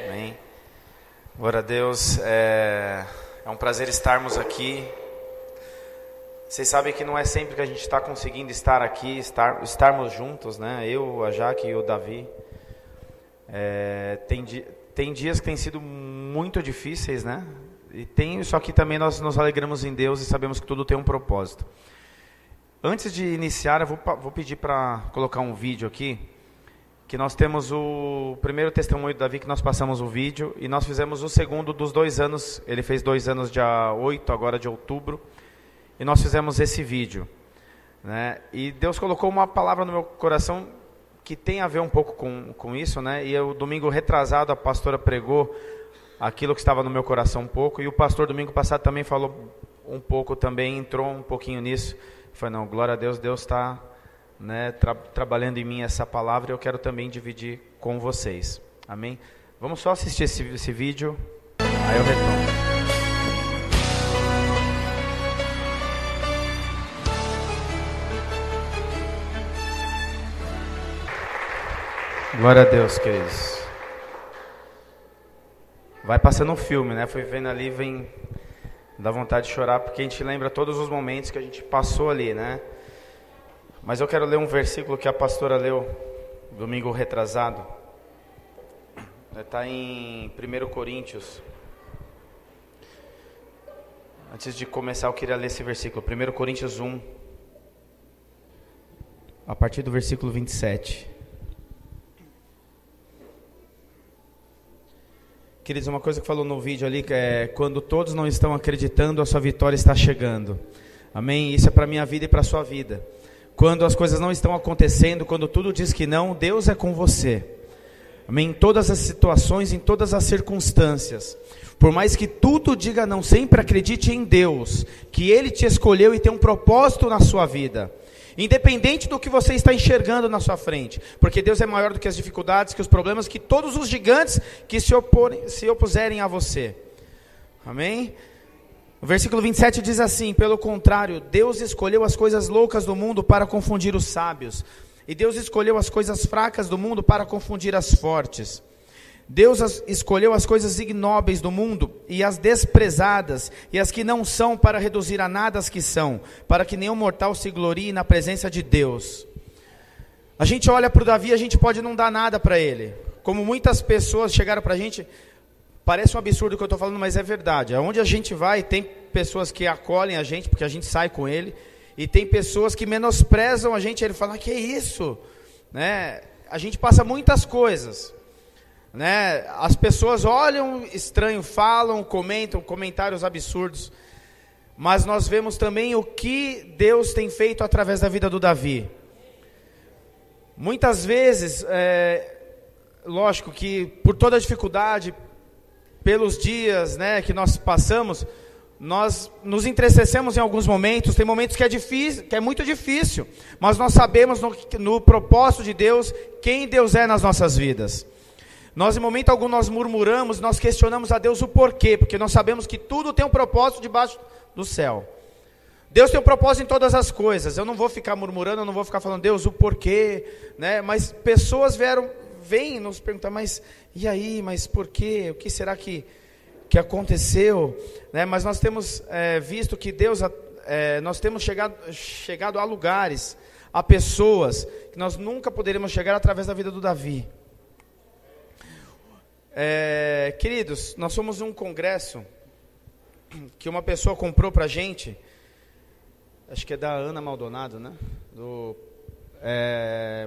Amém. Glória a Deus. É um prazer estarmos aqui. Vocês sabem que não é sempre que a gente está conseguindo estar aqui, estarmos juntos, né? Eu, a Jaque e o Davi. Tem dias que têm sido muito difíceis, né? Só que também nós nos alegramos em Deus e sabemos que tudo tem um propósito. Antes de iniciar, eu vou pedir para colocar um vídeo aqui, que nós temos o primeiro testemunho do Davi, que nós passamos o vídeo, e nós fizemos o segundo dos 2 anos. Ele fez 2 anos dia 8, agora de outubro, e nós fizemos esse vídeo, né? E Deus colocou uma palavra no meu coração que tem a ver um pouco com isso, né? E o domingo retrasado a pastora pregou aquilo que estava no meu coração um pouco, e o pastor domingo passado também falou um pouco, também entrou um pouquinho nisso. Eu falei, não, glória a Deus, Deus está, né, trabalhando em mim essa palavra, e eu quero também dividir com vocês, amém? Vamos só assistir esse vídeo, aí eu retorno. Glória a Deus, queridos. Vai passando um filme, né? Fui vendo ali, vem dá vontade de chorar, porque a gente lembra todos os momentos que a gente passou ali, né? Mas eu quero ler um versículo que a pastora leu domingo retrasado. Está em 1 Coríntios. Antes de começar, eu queria ler esse versículo. 1 Coríntios 1, a partir do versículo 27. Queridos, uma coisa que falou no vídeo ali, que é quando todos não estão acreditando, a sua vitória está chegando. Amém? Isso é para a minha vida e para a sua vida. Quando as coisas não estão acontecendo, quando tudo diz que não, Deus é com você. Amém? Em todas as situações, em todas as circunstâncias. Por mais que tudo diga não, sempre acredite em Deus, que Ele te escolheu e tem um propósito na sua vida. Independente do que você está enxergando na sua frente, porque Deus é maior do que as dificuldades, que os problemas, que todos os gigantes que se opuserem a você. Amém? O versículo 27 diz assim: pelo contrário, Deus escolheu as coisas loucas do mundo para confundir os sábios, e Deus escolheu as coisas fracas do mundo para confundir as fortes. Deus escolheu as coisas ignóbeis do mundo e as desprezadas e as que não são, para reduzir a nada as que são, para que nenhum mortal se glorie na presença de Deus. A gente olha para o Davi, a gente pode não dar nada para ele. Como muitas pessoas chegaram para a gente, parece um absurdo o que eu estou falando, mas é verdade. Aonde a gente vai, tem pessoas que acolhem a gente, porque a gente sai com ele, e tem pessoas que menosprezam a gente, ele fala, que é isso? Né? A gente passa muitas coisas. Né? As pessoas olham estranho, falam, comentam comentários absurdos, mas nós vemos também o que Deus tem feito através da vida do Davi. Muitas vezes, lógico que por toda a dificuldade, pelos dias, né, que nós passamos, nós nos entristecemos em alguns momentos. Tem momentos que é difícil, que é muito difícil, mas nós sabemos no propósito de Deus, quem Deus é nas nossas vidas. Nós, em momento algum, nós murmuramos, nós questionamos a Deus o porquê, porque nós sabemos que tudo tem um propósito debaixo do céu. Deus tem um propósito em todas as coisas. Eu não vou ficar murmurando, eu não vou ficar falando, Deus, o porquê, né? Mas pessoas vêm nos perguntar, mas e aí, mas por quê? O que será que aconteceu? Né? Mas nós temos visto que Deus, nós temos chegado a lugares, a pessoas, que nós nunca poderíamos chegar através da vida do Davi. Queridos, nós somos um congresso que uma pessoa comprou pra gente, acho que é da Ana Maldonado, né?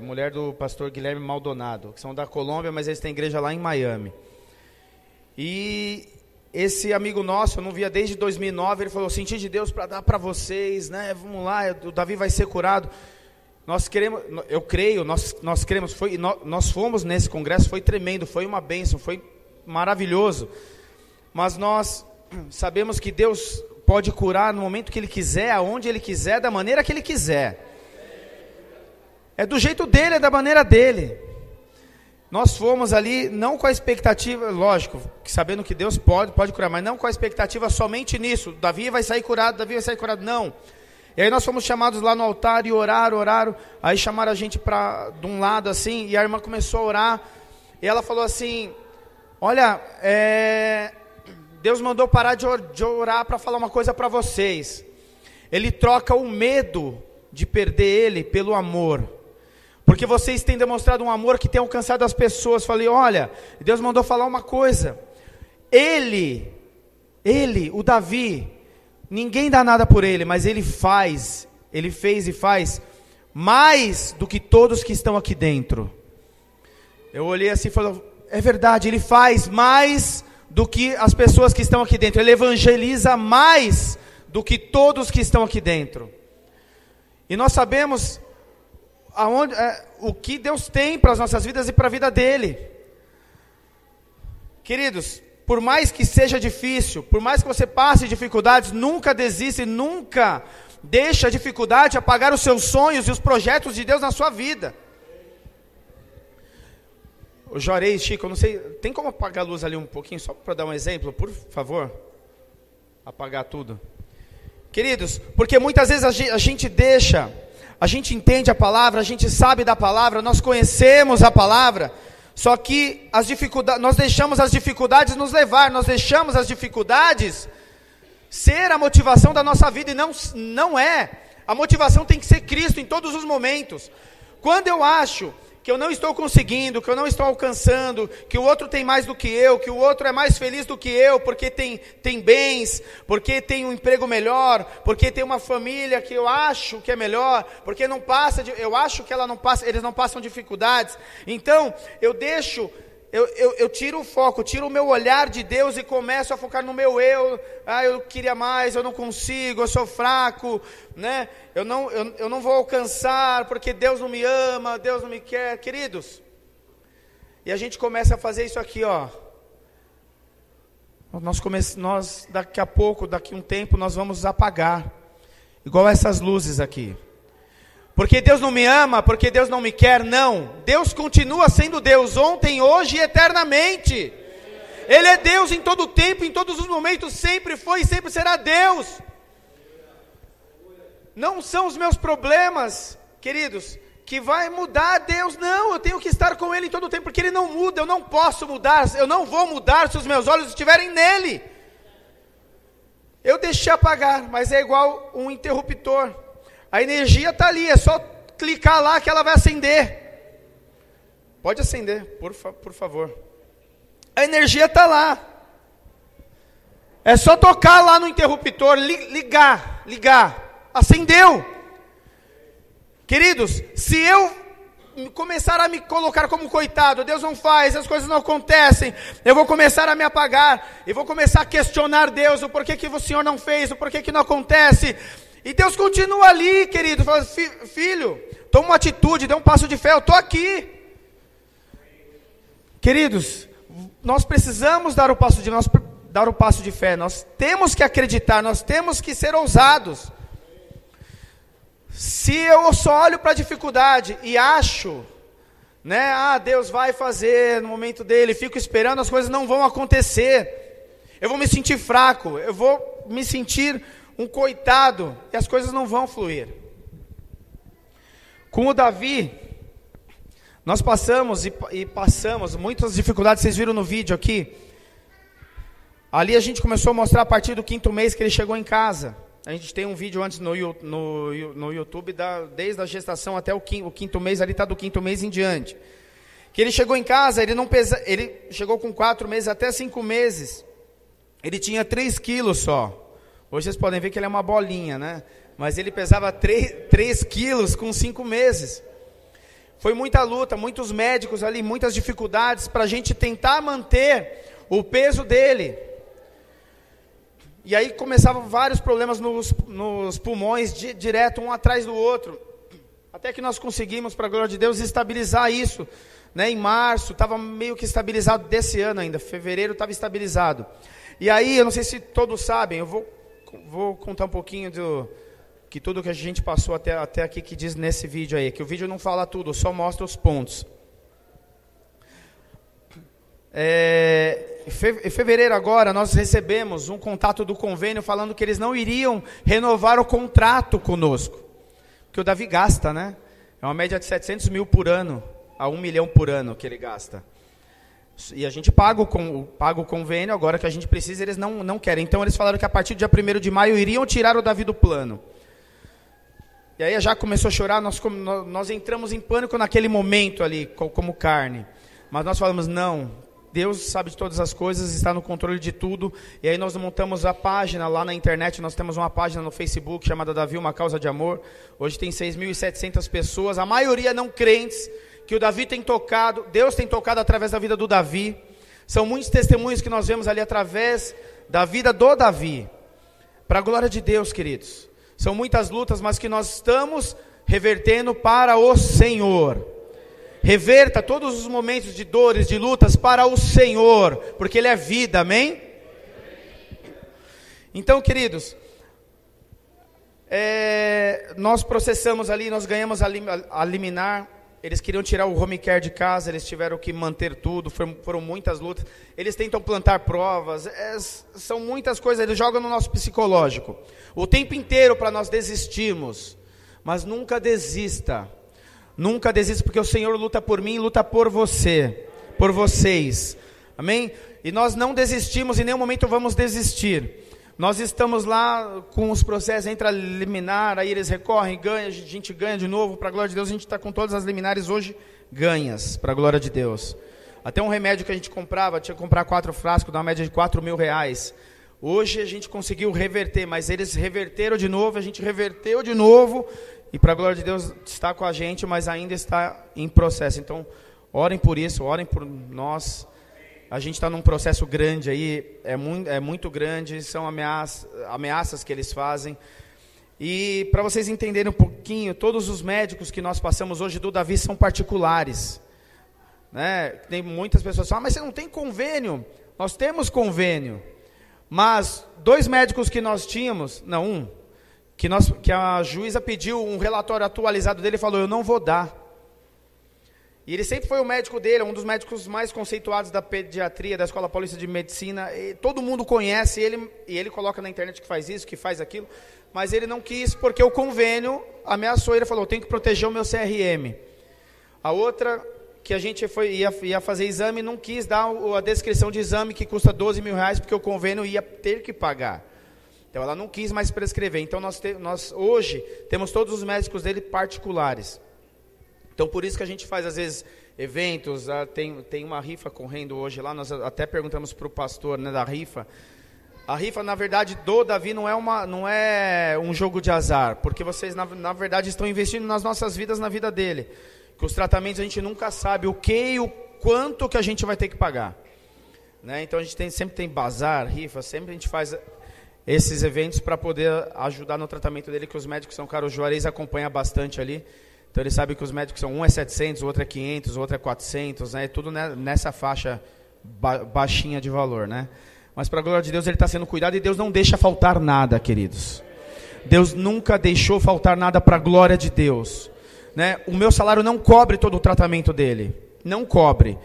Mulher do pastor Guilherme Maldonado, que são da Colômbia, mas eles têm igreja lá em Miami. E esse amigo nosso, eu não via desde 2009, ele falou, senti de Deus para dar para vocês, né? Vamos lá, o Davi vai ser curado. Nós queremos, eu creio, nós queremos, nós fomos nesse congresso, foi tremendo, foi uma bênção, foi maravilhoso, mas nós sabemos que Deus pode curar no momento que Ele quiser, aonde Ele quiser, da maneira que Ele quiser, é do jeito dEle, é da maneira dEle. Nós fomos ali, não com a expectativa, lógico, sabendo que Deus pode curar, mas não com a expectativa somente nisso, Davi vai sair curado, não. E aí nós fomos chamados lá no altar e oraram, aí chamaram a gente de um lado assim, e a irmã começou a orar, e ela falou assim, Olha, Deus mandou parar de orar para falar uma coisa para vocês. Ele troca o medo de perder ele pelo amor. Porque vocês têm demonstrado um amor que tem alcançado as pessoas. Falei, olha, Deus mandou falar uma coisa. Ele, o Davi, ninguém dá nada por ele, mas ele fez e faz mais do que todos que estão aqui dentro. Eu olhei assim e falei, é verdade, ele faz mais do que as pessoas que estão aqui dentro. Ele evangeliza mais do que todos que estão aqui dentro. E nós sabemos o que Deus tem para as nossas vidas e para a vida dele. Queridos, por mais que seja difícil, por mais que você passe dificuldades, nunca desista e nunca deixe a dificuldade apagar os seus sonhos e os projetos de Deus na sua vida. O Juarez, Chico, eu não sei, tem como apagar a luz ali um pouquinho, só para dar um exemplo, por favor? Apagar tudo. Queridos, porque muitas vezes a gente entende a palavra, a gente sabe da palavra, nós conhecemos a palavra, só que nós deixamos as dificuldades nos levar, nós deixamos as dificuldades ser a motivação da nossa vida, e não é. A motivação tem que ser Cristo em todos os momentos. Quando eu acho que eu não estou conseguindo, que eu não estou alcançando, que o outro tem mais do que eu, que o outro é mais feliz do que eu, porque tem bens, porque tem um emprego melhor, porque tem uma família que eu acho que é melhor, porque eu acho que eles não passam dificuldades, então eu tiro o foco, tiro o meu olhar de Deus e começo a focar no meu eu queria mais, eu não consigo, eu sou fraco, né? Eu não vou alcançar, porque Deus não me ama, Deus não me quer, queridos. E a gente começa a fazer isso aqui, ó. Nós daqui a pouco, daqui a um tempo, nós vamos apagar, igual essas luzes aqui. Porque Deus não me ama, porque Deus não me quer, não. Deus continua sendo Deus, ontem, hoje e eternamente. Ele é Deus em todo o tempo, em todos os momentos, sempre foi e sempre será Deus. Não são os meus problemas, queridos, que vai mudar Deus, não. Eu tenho que estar com Ele em todo o tempo, porque Ele não muda, eu não posso mudar, eu não vou mudar se os meus olhos estiverem nele. Eu deixei apagar, mas é igual um interruptor. A energia está ali, é só clicar lá que ela vai acender. Pode acender, por favor. A energia está lá. É só tocar lá no interruptor, ligar. Acendeu. Queridos, se eu começar a me colocar como coitado, Deus não faz, as coisas não acontecem, eu vou começar a me apagar, eu vou começar a questionar Deus, o porquê que o Senhor não fez, o porquê que não acontece. E Deus continua ali, querido, fala, filho, toma uma atitude, dê um passo de fé, eu estou aqui. Queridos, nós precisamos dar o passo de fé, nós temos que acreditar, nós temos que ser ousados. Se eu só olho para a dificuldade e acho, né, Deus vai fazer no momento dele, fico esperando, as coisas não vão acontecer, eu vou me sentir fraco, eu vou me sentir um coitado, e as coisas não vão fluir. Com o Davi, nós passamos muitas dificuldades, vocês viram no vídeo aqui. Ali a gente começou a mostrar a partir do 5º mês que ele chegou em casa. A gente tem um vídeo antes no YouTube, desde a gestação até o 5º mês, ali está do 5º mês em diante. Que ele chegou em casa, ele chegou com 4 meses até 5 meses. Ele tinha 3 quilos só. Hoje vocês podem ver que ele é uma bolinha, né? Mas ele pesava 3 quilos com 5 meses. Foi muita luta, muitos médicos ali, muitas dificuldades para a gente tentar manter o peso dele. E aí começavam vários problemas nos pulmões, direto, um atrás do outro. Até que nós conseguimos, para a glória de Deus, estabilizar isso. Né? Em março, estava meio que estabilizado desse ano ainda. Fevereiro estava estabilizado. E aí, eu não sei se todos sabem, eu vou contar um pouquinho que tudo que a gente passou até aqui, que diz nesse vídeo aí. Que o vídeo não fala tudo, só mostra os pontos. Em fevereiro agora, nós recebemos um contato do convênio falando que eles não iriam renovar o contrato conosco. Porque o Davi gasta, né? É uma média de 700 mil por ano, a 1 milhão por ano que ele gasta. E a gente paga o convênio, agora que a gente precisa, eles não querem. Então eles falaram que a partir do dia 1º de maio iriam tirar o Davi do plano. E aí já começou a chorar, nós entramos em pânico naquele momento ali, como carne. Mas nós falamos, não, Deus sabe de todas as coisas, está no controle de tudo. E aí nós montamos a página lá na internet, nós temos uma página no Facebook chamada Davi, uma causa de amor. Hoje tem 6.700 pessoas, a maioria não crentes, que o Davi tem tocado, Deus tem tocado através da vida do Davi. São muitos testemunhos que nós vemos ali através da vida do Davi. Para a glória de Deus, queridos. São muitas lutas, mas que nós estamos revertendo para o Senhor. Reverta todos os momentos de dores, de lutas para o Senhor, porque Ele é vida, amém? Então, queridos, nós processamos ali, nós ganhamos a liminar. Eles queriam tirar o home care de casa, eles tiveram que manter tudo, foram muitas lutas. Eles tentam plantar provas, são muitas coisas, eles jogam no nosso psicológico. O tempo inteiro para nós desistirmos, mas nunca desista. Nunca desista, porque o Senhor luta por mim, luta por você, por vocês. Amém? E nós não desistimos, em nenhum momento vamos desistir. Nós estamos lá com os processos, entra liminar, aí eles recorrem, ganha, a gente ganha de novo, para a glória de Deus, a gente está com todas as liminares hoje ganhas, para a glória de Deus. Até um remédio que a gente comprava, tinha que comprar 4 frascos, dá uma média de R$4.000. Hoje a gente conseguiu reverter, mas eles reverteram de novo, a gente reverteu de novo, e para a glória de Deus está com a gente, mas ainda está em processo. Então, orem por isso, orem por nós. A gente está num processo grande aí, é muito grande, são ameaças que eles fazem. E para vocês entenderem um pouquinho, todos os médicos que nós passamos hoje do Davi são particulares. Né? Tem muitas pessoas que falam, mas você não tem convênio? Nós temos convênio. Mas 2 médicos que nós tínhamos, que a juíza pediu um relatório atualizado dele e falou, eu não vou dar. E ele sempre foi o médico dele, um dos médicos mais conceituados da pediatria, da Escola Paulista de Medicina. E todo mundo conhece ele, e ele coloca na internet que faz isso, que faz aquilo. Mas ele não quis, porque o convênio ameaçou ele, falou, eu tenho que proteger o meu CRM. A outra, que a gente ia fazer exame, não quis dar a descrição de exame, que custa R$12.000, porque o convênio ia ter que pagar. Então ela não quis mais prescrever. Então nós hoje temos todos os médicos dele particulares. Então, por isso que a gente faz, às vezes, eventos, tem uma rifa correndo hoje lá, nós até perguntamos para o pastor, né, da rifa. A rifa, na verdade, do Davi não é um jogo de azar, porque vocês, na verdade, estão investindo nas nossas vidas, na vida dele. Que os tratamentos a gente nunca sabe o que e o quanto que a gente vai ter que pagar. Né? Então, a gente sempre tem bazar, rifa, sempre a gente faz esses eventos para poder ajudar no tratamento dele, que os médicos são caros, o Juarez acompanha bastante ali. Então ele sabe que os médicos são, um é 700, o outro é 500, o outro é 400, né? Tudo nessa faixa baixinha de valor, né? Mas para a glória de Deus ele está sendo cuidado e Deus não deixa faltar nada, queridos. Deus nunca deixou faltar nada para a glória de Deus, né? O meu salário não cobre todo o tratamento dele, não cobre.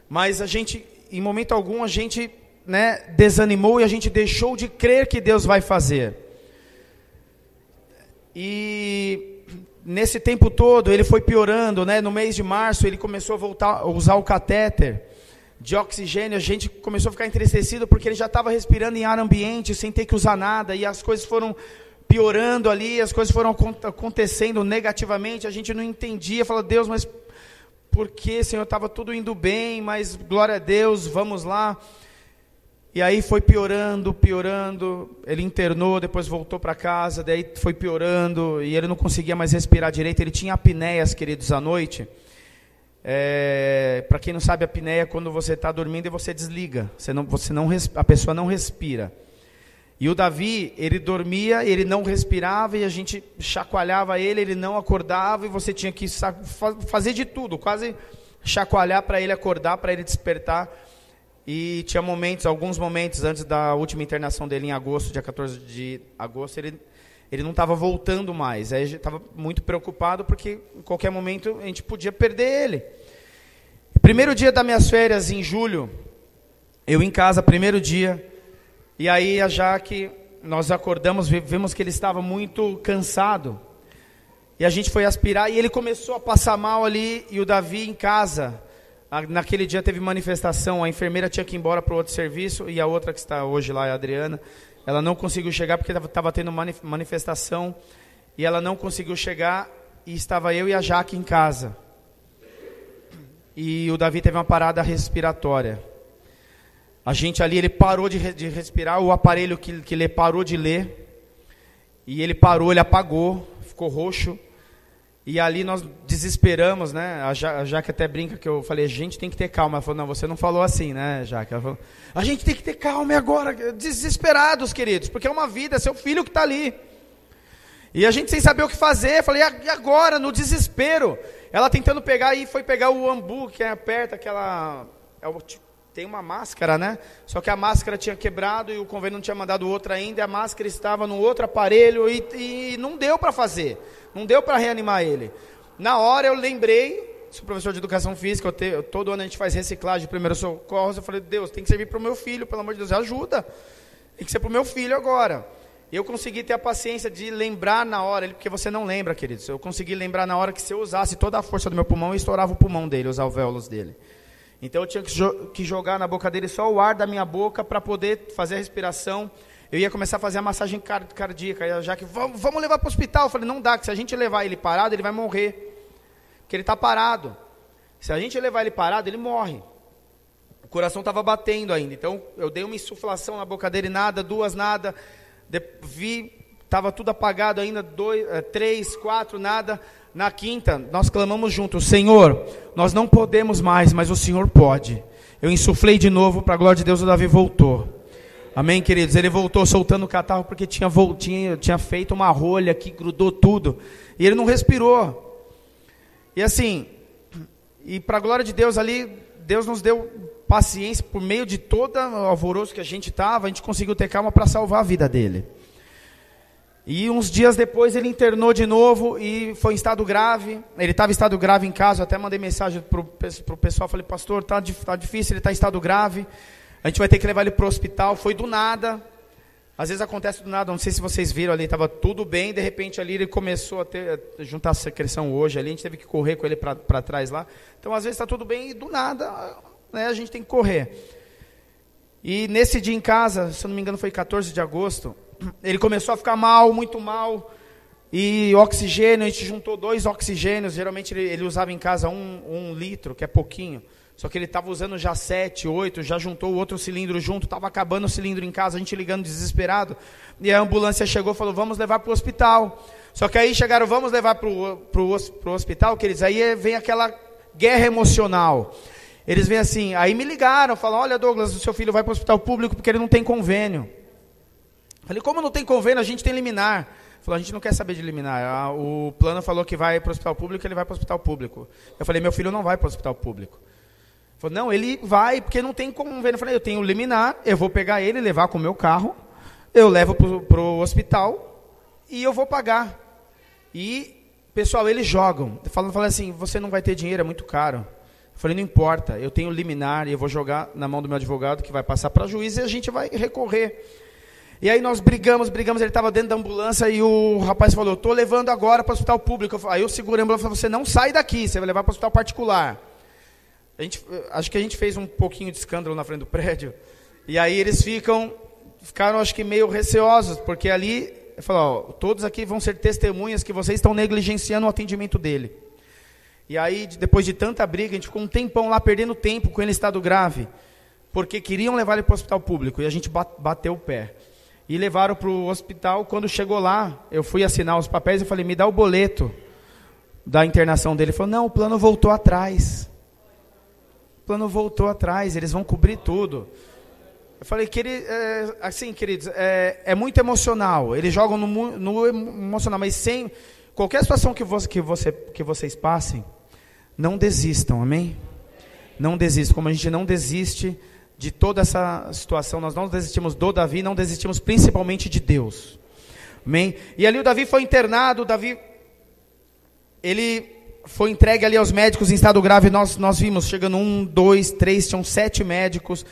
Mas a gente, em momento algum, a gente, né, desanimou e a gente deixou de crer que Deus vai fazer. E nesse tempo todo, ele foi piorando, né? No mês de março, ele começou a voltar a usar o catéter de oxigênio. A gente começou a ficar entristecido, porque ele já estava respirando em ar ambiente, sem ter que usar nada, e as coisas foram piorando ali, as coisas foram acontecendo negativamente, a gente não entendia, falou, Deus, mas por que, Senhor? Estava tudo indo bem, mas glória a Deus, vamos lá. E aí foi piorando, ele internou, depois voltou para casa, daí foi piorando, e ele não conseguia mais respirar direito, ele tinha apneias, queridos, à noite. Para quem não sabe, a apneia é quando você está dormindo e você desliga, a pessoa não respira. E o Davi, ele dormia, ele não respirava, e a gente chacoalhava ele não acordava, e você tinha que fazer de tudo, quase chacoalhar para ele acordar, para ele despertar. E tinha alguns momentos antes da última internação dele em agosto, dia 14 de agosto, ele não estava voltando mais. Aí a gente estava muito preocupado, porque em qualquer momento a gente podia perder ele. Primeiro dia das minhas férias, em julho, eu em casa, primeiro dia, e aí já que nós acordamos, vimos que ele estava muito cansado, e a gente foi aspirar, e ele começou a passar mal ali, e o Davi em casa, Naquele dia teve manifestação, a enfermeira tinha que ir embora para o outro serviço, e a outra que está hoje lá, a Adriana, ela não conseguiu chegar porque estava tendo manifestação, e ela não conseguiu chegar, e estava eu e a Jaque em casa. E o Davi teve uma parada respiratória. A gente ali, ele parou de respirar, o aparelho que ele parou de ler, e ele parou, ele apagou, ficou roxo. E ali nós desesperamos, né? A Jaque até brinca que eu falei, a gente tem que ter calma. Ela falou, não, você não falou assim, né, Jaque? Ela falou, a gente tem que ter calma agora, desesperados, queridos, porque é uma vida, é seu filho que está ali. E a gente sem saber o que fazer, eu falei, e agora, no desespero? Ela tentando pegar, e foi pegar o ambu, que aperta aquela... tem uma máscara, né? Só que a máscara tinha quebrado e o convênio não tinha mandado outra ainda, e a máscara estava no outro aparelho e não deu para fazer. Não deu para reanimar ele. Na hora eu lembrei, sou professor de educação física, todo ano a gente faz reciclagem de primeiros socorros, eu falei, Deus, tem que servir para o meu filho, pelo amor de Deus, ajuda. Tem que ser para o meu filho agora. Eu consegui ter a paciência de lembrar na hora, porque você não lembra, queridos. Eu consegui lembrar na hora que se eu usasse toda a força do meu pulmão, eu estourava o pulmão dele, os alvéolos dele. Então eu tinha que jogar na boca dele só o ar da minha boca para poder fazer a respiração. Eu ia começar a fazer a massagem cardíaca, já que vamos levar para o hospital. Eu falei, não dá, que se a gente levar ele parado, ele vai morrer. Porque ele está parado. Se a gente levar ele parado, ele morre. O coração estava batendo ainda. Então eu dei uma insuflação na boca dele, nada, duas, nada. Estava tudo apagado ainda, 3, 4, nada. Na quinta, nós clamamos juntos, Senhor, nós não podemos mais, mas o Senhor pode. Eu insuflei de novo, para a glória de Deus, o Davi voltou. Amém, queridos? Ele voltou soltando o catarro, porque tinha feito uma rolha que grudou tudo. E ele não respirou. E assim, e para a glória de Deus ali, Deus nos deu paciência, por meio de todo o alvoroço que a gente estava, a gente conseguiu ter calma para salvar a vida dele. E uns dias depois ele internou de novo e foi em estado grave. Ele estava em estado grave em casa, eu até mandei mensagem para o pessoal, falei, pastor, tá difícil, ele está em estado grave, a gente vai ter que levar ele para o hospital. Foi do nada, às vezes acontece do nada, não sei se vocês viram ali, estava tudo bem, de repente ali ele começou a juntar a secreção hoje, ali a gente teve que correr com ele para trás lá. Então às vezes está tudo bem e do nada, né, a gente tem que correr. E nesse dia em casa, se eu não me engano foi 14 de agosto, ele começou a ficar mal, muito mal, e oxigênio, a gente juntou 2 oxigênios, geralmente ele usava em casa 1 litro, que é pouquinho, só que ele estava usando já 7, 8, já juntou o outro cilindro junto, estava acabando o cilindro em casa, a gente ligando desesperado, e a ambulância chegou e falou, vamos levar para o hospital. Só que aí chegaram, vamos levar para o hospital, queridos, aí vem aquela guerra emocional. Eles vêm assim, aí me ligaram, falam, olha Douglas, o seu filho vai para o hospital público porque ele não tem convênio. Falei, como não tem convênio, a gente tem liminar. Falou, a gente não quer saber de liminar. O plano falou que vai para o hospital público, ele vai para o hospital público. Eu falei, meu filho não vai para o hospital público. Falou, não, ele vai porque não tem convênio. Eu falei, eu tenho liminar, eu vou pegar ele, levar com o meu carro, eu levo para o hospital e eu vou pagar. E, pessoal, eles jogam. Falando assim, você não vai ter dinheiro, é muito caro. Eu falei, não importa, eu tenho liminar e eu vou jogar na mão do meu advogado que vai passar para juiz e a gente vai recorrer. E aí nós brigamos, ele estava dentro da ambulância e o rapaz falou, eu estou levando agora para o hospital público. Aí eu segurei a ambulância e falei, você não sai daqui, você vai levar para o hospital particular. Acho que a gente fez um pouquinho de escândalo na frente do prédio, e aí eles ficaram acho que meio receosos, porque ali, falou, todos aqui vão ser testemunhas que vocês estão negligenciando o atendimento dele. E aí, depois de tanta briga, a gente ficou um tempão lá, perdendo tempo com ele em estado grave, porque queriam levar ele para o hospital público, e a gente bateu o pé. E levaram para o hospital. Quando chegou lá, eu fui assinar os papéis e falei, me dá o boleto da internação dele. Ele falou, não, o plano voltou atrás. O plano voltou atrás, eles vão cobrir tudo. Eu falei, assim, queridos, é muito emocional. Eles jogam no emocional, mas sem qualquer situação que vocês passem, não desistam, amém? Não desistam, como a gente não desiste de toda essa situação, nós não desistimos do Davi, não desistimos principalmente de Deus, amém? E ali o Davi foi internado, ele foi entregue ali aos médicos em estado grave, nós vimos, chegando 1, 2, 3, tinham 7 médicos,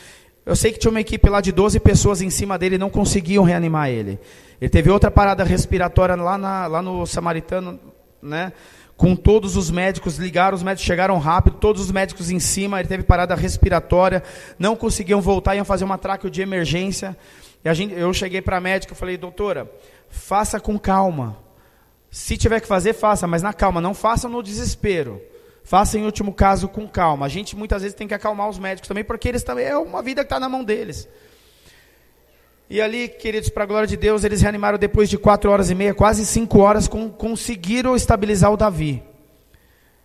eu sei que tinha uma equipe lá de 12 pessoas em cima dele, não conseguiam reanimar ele. Ele teve outra parada respiratória lá no Samaritano, né? com todos os médicos, ligaram, os médicos chegaram rápido, todos os médicos em cima, ele teve parada respiratória, não conseguiam voltar, iam fazer uma traqueo de emergência. E eu cheguei para a médica e falei, doutora, faça com calma. Se tiver que fazer, faça, mas na calma, não faça no desespero. Faça em último caso com calma. A gente muitas vezes tem que acalmar os médicos também, porque eles também, é uma vida que está na mão deles. E ali, queridos, para a glória de Deus, eles reanimaram depois de 4h30, quase 5 horas, conseguiram estabilizar o Davi.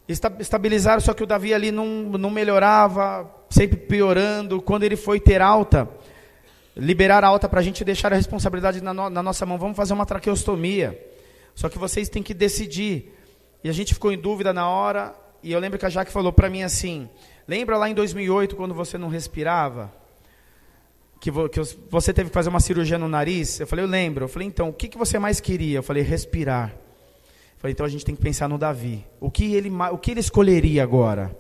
Estabilizaram, só que o Davi ali não melhorava, sempre piorando. Quando ele foi ter alta, liberaram a alta para a gente deixar a responsabilidade na nossa mão. Vamos fazer uma traqueostomia. Só que vocês têm que decidir. E a gente ficou em dúvida na hora, e eu lembro que a Jaque falou para mim assim, lembra lá em 2008, quando você não respirava? Que você teve que fazer uma cirurgia no nariz? Eu falei, eu lembro. Eu falei, então, o que você mais queria? Eu falei, respirar. Eu falei, então a gente tem que pensar no Davi. O que ele escolheria agora?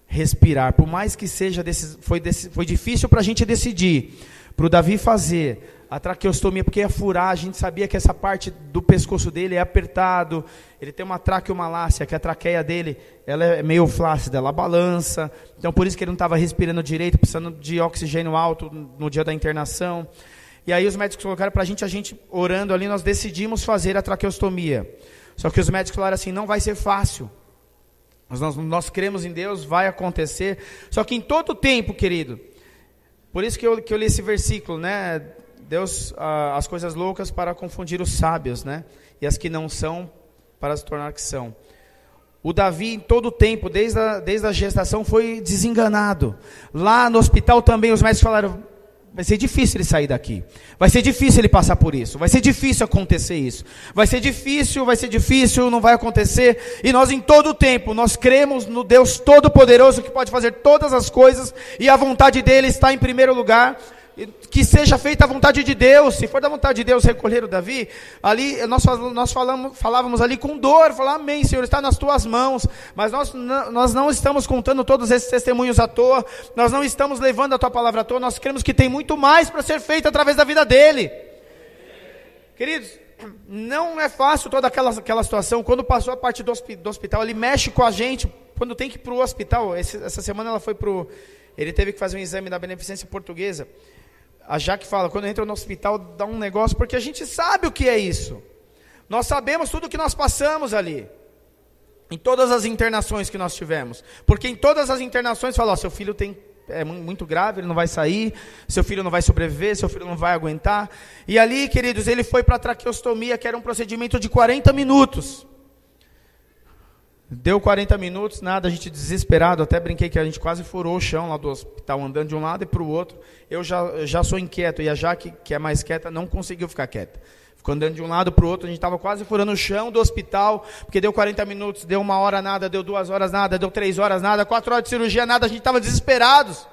Respirar. Por mais que seja, foi difícil para a gente decidir. Para o Davi fazer a traqueostomia, porque ia furar, a gente sabia que essa parte do pescoço dele é apertado, ele tem uma traqueomalácia, que a traqueia dele ela é meio flácida, ela balança, então por isso que ele não estava respirando direito, precisando de oxigênio alto no dia da internação. E aí os médicos colocaram para a gente orando ali, nós decidimos fazer a traqueostomia. Só que os médicos falaram assim, não vai ser fácil. Nós cremos em Deus, vai acontecer. Só que em todo tempo, querido, por isso que eu li esse versículo, né? Deus, as coisas loucas para confundir os sábios, né? E as que não são, para se tornar que são. O Davi, em todo o tempo, desde a gestação, foi desenganado. Lá no hospital também, os médicos falaram, vai ser difícil ele sair daqui. Vai ser difícil ele passar por isso. Vai ser difícil acontecer isso. Vai ser difícil, não vai acontecer. E nós, em todo o tempo, nós cremos no Deus Todo-Poderoso, que pode fazer todas as coisas, e a vontade dele está em primeiro lugar. Que seja feita a vontade de Deus. Se for da vontade de Deus recolher o Davi, ali nós falávamos ali com dor, falávamos, amém, Senhor, está nas tuas mãos, mas nós não estamos contando todos esses testemunhos à toa, nós não estamos levando a tua palavra à toa, nós cremos que tem muito mais para ser feito através da vida dele. Queridos, não é fácil toda aquela situação. Quando passou a parte do hospital, ele mexe com a gente, quando tem que ir para o hospital. Essa semana ela foi ele teve que fazer um exame da Beneficência Portuguesa. A Jaque fala, quando entra no hospital, dá um negócio, porque a gente sabe o que é isso. Nós sabemos tudo o que nós passamos ali. Em todas as internações que nós tivemos. Porque em todas as internações, fala, seu filho é muito grave, ele não vai sair, seu filho não vai sobreviver, seu filho não vai aguentar. E ali, queridos, ele foi para a traqueostomia, que era um procedimento de 40 minutos. Deu 40 minutos, nada, a gente desesperado, até brinquei que a gente quase furou o chão lá do hospital, andando de um lado e para o outro. Eu já sou inquieto, e a Jaque, que é mais quieta, não conseguiu ficar quieta. Ficou andando de um lado para o outro, a gente estava quase furando o chão do hospital, porque deu 40 minutos, deu 1 hora nada, deu 2 horas nada, deu 3 horas nada, 4 horas de cirurgia nada, a gente estava desesperados.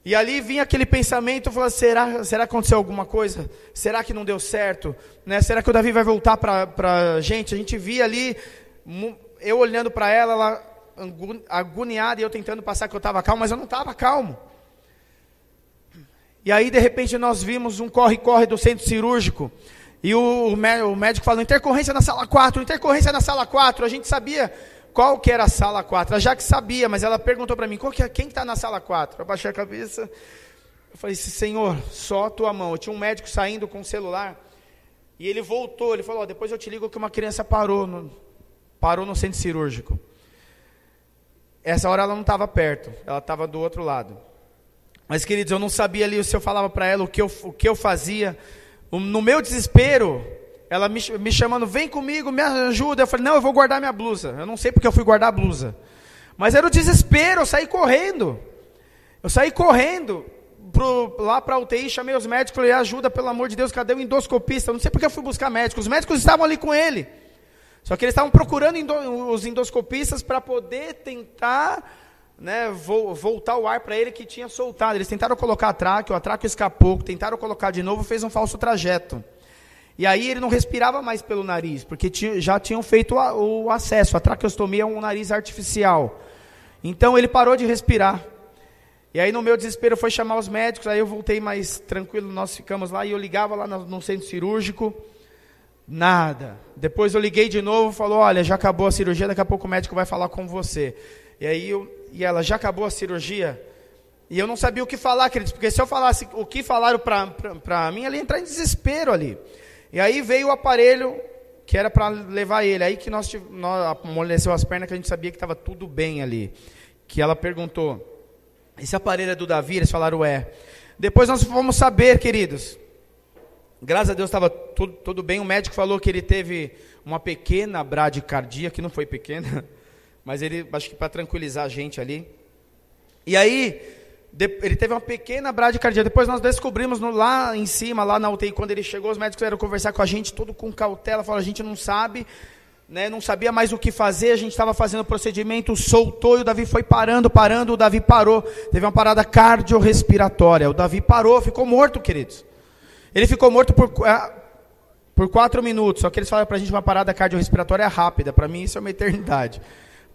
E ali vinha aquele pensamento, falando, será que aconteceu alguma coisa? Será que não deu certo? Né? Será que o Davi vai voltar para a gente? A gente via ali, eu olhando para ela agoniada, e eu tentando passar que eu estava calmo, mas eu não estava calmo. E aí, de repente, nós vimos um corre-corre do centro cirúrgico, e o médico falou, intercorrência na sala 4, intercorrência na sala 4, a gente sabia qual que era a sala 4, a Jaque sabia, mas ela perguntou para mim, quem está na sala 4? Eu baixei a cabeça, eu falei, Senhor, só a tua mão. Eu tinha um médico saindo com o celular, e ele voltou, ele falou, depois eu te ligo que uma criança parou no centro cirúrgico. Essa hora ela não estava perto, ela estava do outro lado. Mas, queridos, eu não sabia ali se eu falava para ela o que eu fazia. No meu desespero, ela me chamando, vem comigo, me ajuda. Eu falei, não, eu vou guardar minha blusa. Eu não sei porque eu fui guardar a blusa. Mas era o desespero, eu saí correndo. Lá para a UTI, chamei os médicos, falei, ajuda, pelo amor de Deus, cadê o endoscopista? Eu não sei porque eu fui buscar médicos. Os médicos estavam ali com ele. Só que eles estavam procurando os endoscopistas para poder tentar, né, voltar o ar para ele que tinha soltado. Eles tentaram colocar a tráqueo escapou, tentaram colocar de novo, fez um falso trajeto. E aí ele não respirava mais pelo nariz, porque já tinham feito o acesso. A traqueostomia é um nariz artificial. Então ele parou de respirar. E aí no meu desespero foi chamar os médicos, aí eu voltei mais tranquilo, nós ficamos lá, e eu ligava lá no centro cirúrgico. Nada. Depois eu liguei de novo, falou, olha, já acabou a cirurgia, daqui a pouco o médico vai falar com você. E ela, já acabou a cirurgia? E eu não sabia o que falar, queridos, porque se eu falasse o que falaram para mim, ela ia entrar em desespero ali. E aí veio o aparelho, que era para levar ele. Aí que nós amoleceu as pernas, que a gente sabia que estava tudo bem ali. Que ela perguntou, esse aparelho é do Davi? Eles falaram, é. Depois nós fomos saber, queridos. Graças a Deus estava tudo bem. O médico falou que ele teve uma pequena bradicardia, que não foi pequena, mas ele, acho que para tranquilizar a gente ali. E aí, ele teve uma pequena bradicardia. Depois nós descobrimos lá em cima, lá na UTI, quando ele chegou, os médicos vieram conversar com a gente, todo com cautela, falaram, a gente não sabe, né, não sabia mais o que fazer, a gente estava fazendo o procedimento, soltou, e o Davi foi parando, o Davi parou, teve uma parada cardiorrespiratória, o Davi parou, ficou morto, queridos. Ele ficou morto por 4 minutos, só que eles falaram para a gente uma parada cardiorrespiratória rápida, para mim isso é uma eternidade.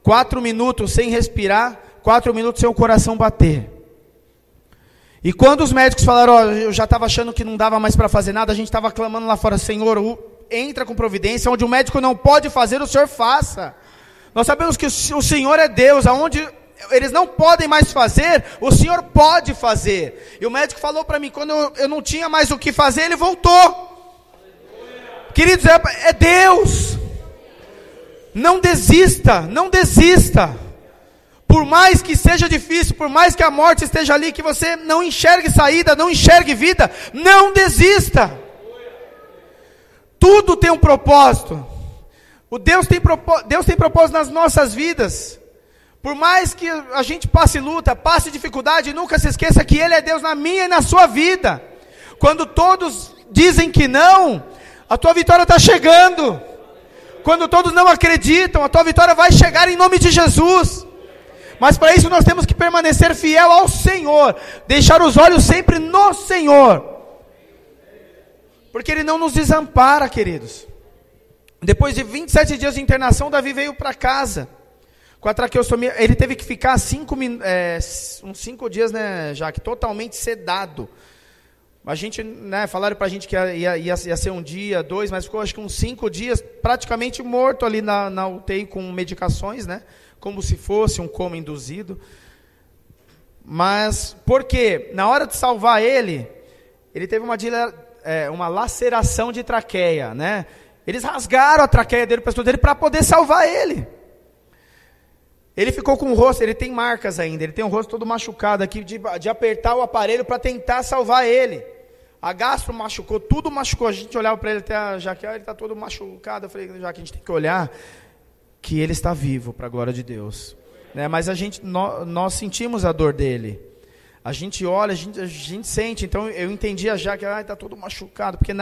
4 minutos sem respirar, 4 minutos sem o coração bater. E quando os médicos falaram, eu já estava achando que não dava mais para fazer nada, a gente estava clamando lá fora, Senhor, entra com providência, onde o médico não pode fazer, o Senhor faça. Nós sabemos que o Senhor é Deus, aonde eles não podem mais fazer, o Senhor pode fazer. E o médico falou para mim, quando eu não tinha mais o que fazer, ele voltou. Queridos, é Deus. Não desista, não desista. Por mais que seja difícil, por mais que a morte esteja ali, que você não enxergue saída, não enxergue vida, não desista. Tudo tem um propósito. Deus tem propósito nas nossas vidas. Por mais que a gente passe luta, passe dificuldade, nunca se esqueça que Ele é Deus na minha e na sua vida. Quando todos dizem que não, a tua vitória está chegando. Quando todos não acreditam, a tua vitória vai chegar em nome de Jesus. Mas para isso nós temos que permanecer fiel ao Senhor, deixar os olhos sempre no Senhor, porque Ele não nos desampara, queridos. Depois de 27 dias de internação, Davi veio para casa, com a traqueostomia. Ele teve que ficar uns 5 dias, né, Jaque, totalmente sedado. A gente, né, falaram para a gente que ia ser 1 dia, 2, mas ficou acho que uns 5 dias praticamente morto ali na UTI com medicações, né, como se fosse um coma induzido. Mas, por quê? Na hora de salvar ele teve uma laceração de traqueia, né? Eles rasgaram a traqueia dele, o pescoço dele, para poder salvar ele. Ele ficou com o rosto, ele tem marcas ainda, ele tem o rosto todo machucado aqui, de apertar o aparelho para tentar salvar ele. A gastro machucou, tudo machucou. A gente olhava para ele, até já que ele está todo machucado. Eu falei, já que a gente tem que olhar que ele está vivo, para a glória de Deus, né? Mas nós sentimos a dor dele. A gente olha, a gente sente. Então eu entendia já que está todo machucado, porque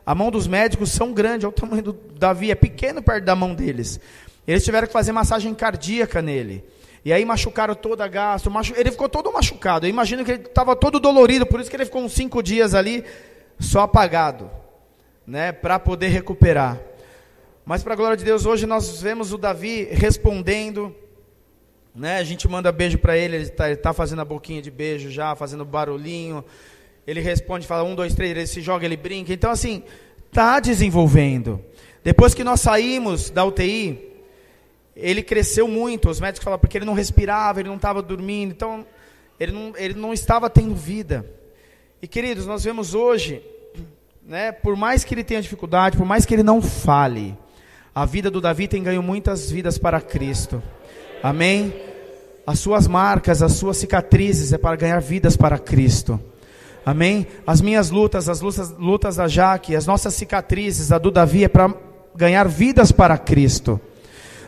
a mão dos médicos são grandes, olha o tamanho do Davi, é pequeno perto da mão deles. Eles tiveram que fazer massagem cardíaca nele. E aí machucaram toda a gastro, ele ficou todo machucado. Eu imagino que ele estava todo dolorido, por isso que ele ficou uns 5 dias ali, só apagado, né, para poder recuperar. Mas para a glória de Deus, hoje nós vemos o Davi respondendo, né? A gente manda beijo para ele está fazendo a boquinha de beijo já, fazendo barulhinho. Ele responde, fala 1, 2, 3, ele se joga, ele brinca. Então assim, está desenvolvendo. Depois que nós saímos da UTI, ele cresceu muito. Os médicos falaram, porque ele não respirava, ele não estava dormindo, então ele não estava tendo vida. E queridos, nós vemos hoje, né, por mais que ele tenha dificuldade, por mais que ele não fale, a vida do Davi tem ganho muitas vidas para Cristo. Amém? As suas marcas, as suas cicatrizes é para ganhar vidas para Cristo. Amém? As minhas lutas, as lutas da Jaque, as nossas cicatrizes, a do Davi, é para ganhar vidas para Cristo.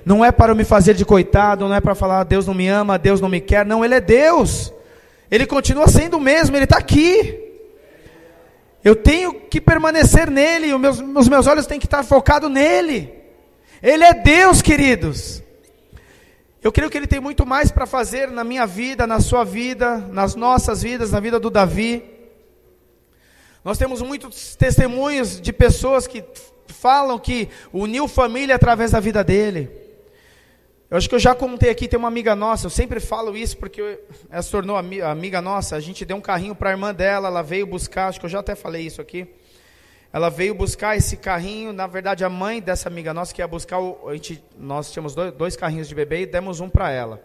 Não é para eu me fazer de coitado, não é para falar, Deus não me ama, Deus não me quer. Não, Ele é Deus. Ele continua sendo o mesmo, Ele está aqui. Eu tenho que permanecer nele, os meus olhos têm que estar focados nele. Ele é Deus, queridos. Eu creio que Ele tem muito mais para fazer na minha vida, na sua vida, nas nossas vidas, na vida do Davi. Nós temos muitos testemunhos de pessoas que falam que uniu família através da vida dele. Eu acho que eu já contei aqui, tem uma amiga nossa, eu sempre falo isso porque ela se tornou amiga nossa. A gente deu um carrinho para a irmã dela, ela veio buscar, acho que eu já até falei isso aqui. ela veio buscar esse carrinho. Na verdade, a mãe dessa amiga nossa que ia buscar, nós tínhamos dois carrinhos de bebê e demos um para ela.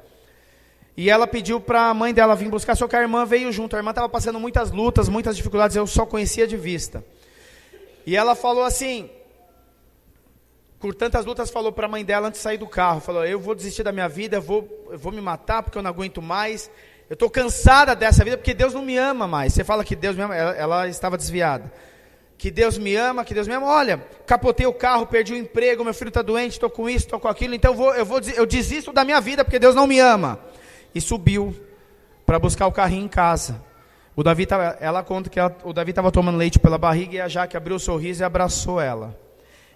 E ela pediu para a mãe dela vir buscar, só que a irmã veio junto. A irmã estava passando muitas lutas, muitas dificuldades, eu só conhecia de vista. E ela falou assim, por tantas lutas, falou para a mãe dela antes de sair do carro, falou, eu vou desistir da minha vida, eu vou me matar porque eu não aguento mais, eu estou cansada dessa vida porque Deus não me ama mais. Você fala que Deus me ama, ela estava desviada. Que Deus me ama, olha, capotei o carro, perdi o emprego, meu filho está doente, estou com isso, estou com aquilo, então eu desisto da minha vida porque Deus não me ama. E subiu para buscar o carrinho em casa. Ela conta que o Davi estava tomando leite pela barriga e a Jaque abriu o sorriso e abraçou ela.